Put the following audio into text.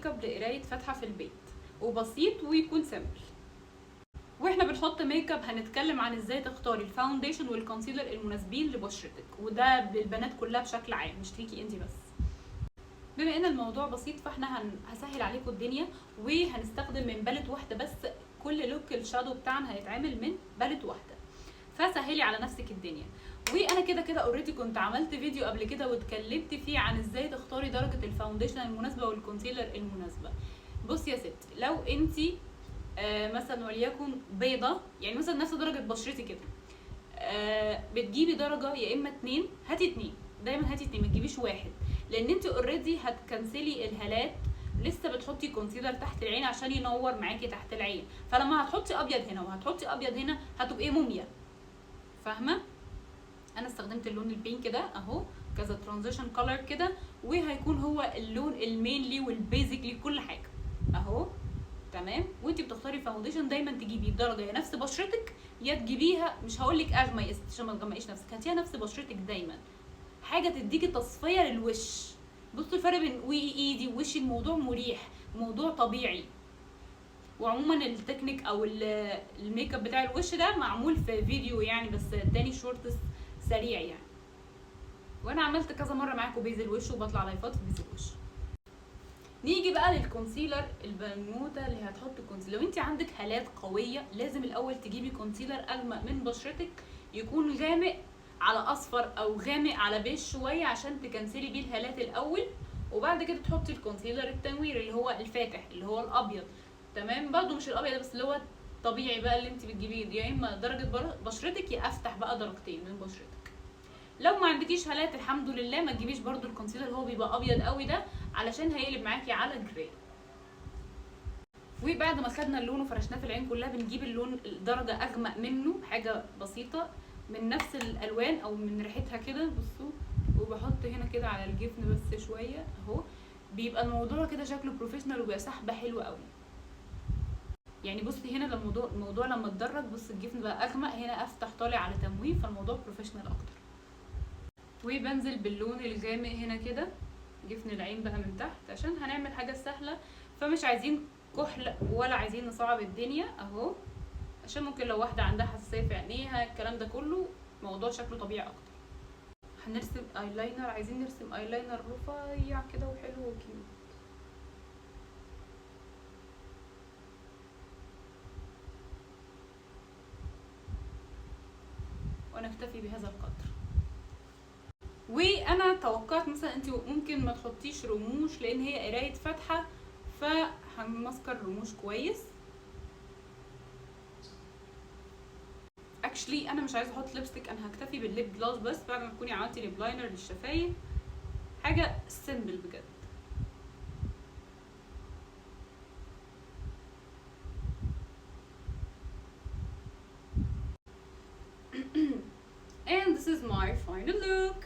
ميك اب لقرايه فاتحه في البيت، وبسيط ويكون سيمبل. واحنا بنحط ميك اب هنتكلم عن ازاي تختاري الفاونديشن والكونسيلر المناسبين لبشرتك، وده للبنات كلها بشكل عام مش ليكي انت بس. بما ان الموضوع بسيط فاحنا هسهل عليكم الدنيا، وهنستخدم من باليت واحده بس. كل لوك الشادو بتاعنا هيتعمل من باليت واحده، فسهلي على نفسك الدنيا. وانا كده كده اوريدي كنت عملت فيديو قبل كده واتكلمت فيه عن ازاي تختاري درجه الفاونديشن المناسبه والكونسيلر المناسبه. بصي يا ستي، لو انت مثلا وليكن بيضه، يعني مثلا نفس درجه بشرتي كده، بتجيبي درجه يا اما 2، هاتي 2 دايما، هاتي 2 ما تجيبيش 1، لان انت اوريدي هتكنسلي الهالات. لسه بتحطي كونسيلر تحت العين عشان ينور معاكي تحت العين، فلما هتحطي ابيض هنا وهتحطي ابيض هنا هتبقي موميا، فاهمه؟ انا استخدمت اللون البينك ده اهو، كذا ترانزيشن كولر كده، وهيكون هو اللون المينلي والبيزك لكل حاجه اهو. تمام. وانتي بتختاري فاونديشن دايما تجيبي درجه يا نفس بشرتك، يا تجيبيها مش هقول لك اغمق عشان ما تغمقيش نفسك، هاتيها نفس بشرتك دايما، حاجه تديكي تصفيه للوش. بصوا الفرق بين ايدي ووشي، الموضوع مريح، موضوع طبيعي. وعموما التكنيك او الميك اب بتاع الوش ده معمول في فيديو يعني، بس اداني شورتس سريع يعني، وانا عملت كذا مره معاكم بيز الوش وبطلع لايفات في بيز الوش. نيجي بقى للكونسيلر. البنوته اللي هتحط كونسيلر، لو انت عندك هالات قويه لازم الاول تجيبي كونسيلر اغمق من بشرتك، يكون غامق على اصفر او غامق على بيج شويه عشان تكنسلي بيه الهالات الاول، وبعد كده تحطي الكونسيلر التنوير اللي هو الفاتح اللي هو الابيض. تمام. برده مش الابيض بس، اللي هو طبيعي بقى اللي انت بتجيبيه، يا اما درجه بشرتك يا افتح بقى درجتين من بشرتك. لو ما عندكيش هالات الحمد لله ما تجيبيش برده الكونسيلر اللي هو بيبقى ابيض قوي ده، علشان هيقلب معاكي على جراي. وبعد ما خدنا اللون وفرشناه في العين كلها، بنجيب اللون درجه اغمق منه، حاجه بسيطه من نفس الالوان او من ريحتها كده. بصوا، وبحط هنا كده على الجفن بس شويه اهو، بيبقى الموضوع كده شكله بروفيشنال وبيبقى سحبه حلوه قوي. يعني بصي هنا الموضوع لما اتدرج، بص الجفن بقى اغمق، هنا افتح طالع على تمويه، فالموضوع بروفيشنال اكتر. وبنزل باللون الغامق هنا كده جفن العين بقى من تحت، عشان هنعمل حاجه سهله، فمش عايزين كحل ولا عايزين نصعب الدنيا اهو، عشان ممكن لو واحده عندها حساسيه في عينيها الكلام ده كله، موضوع شكله طبيعي اكتر. هنرسم ايلاينر، عايزين نرسم ايلاينر رفيع كده وحلو وكيوت. ونكتفي بهذا القدر. وانا توقعت مثلا انت ممكن ما تحطيش رموش لان هي قرايه فاتحه، فهنمسكر رموش كويس. اكشلي انا مش عايزه احط ليبستيك، انا هكتفي بالليب جلاس بس بعد ما تكوني عملتي ليب لاينر للشفايف، حاجه سيمبل بجد. And this is my final look.